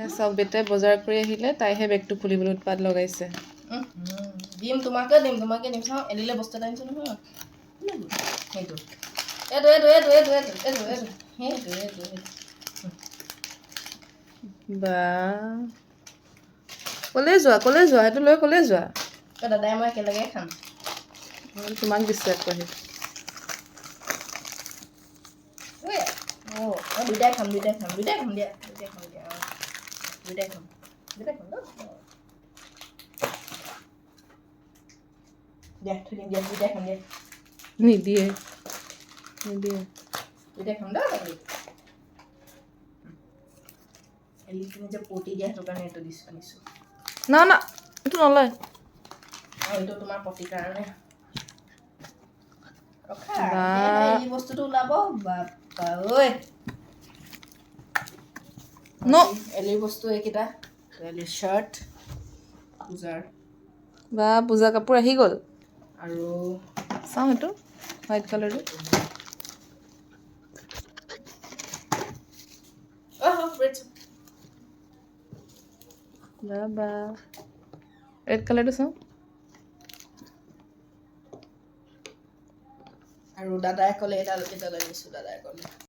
চাওক বেটাই বজাৰ কৰি আহিলে তাইহে বেগটো খুলিবলৈ উৎপাত লগাইছে দিম তোমাকে দিম চাওঁ এলিলে বস্তু এটা আনিছোঁ নহয় সেইটো বা কলে যোৱা সেইটো লৈ কলে যোৱা দাদাই মই একেলগে খাম তোমাক দিছে আকৌ আহি দুইটাই খাম দিয়া দুইটাই খাম দিয়া থৈ দিম দিয়া দুইটাই খাম দিয়া নিদিয়ে দুইটাই খাম এলি তুমি যে পটি দিয়া সেইটো কাৰণে এইটো আনিছোঁ না এইটো নলয় আৰু এইটো তোমাৰ পটিৰ কাৰণে ৰখা বা এই বস্তুটো ওলাব বাপ্পা ঐ এলিৰ বস্তু এইকেইটা এলিৰ শ্বাৰ্ট পূজাৰ বা পূজা কাপোৰ আহি গ'ল আৰু চাওঁ সেইটো হোৱাইট কালাৰটো বা ৰেড কালাৰটো চাওঁ আৰু দাদাই ক'লে এটা লৈ দিছোঁ দাদাই ক'লে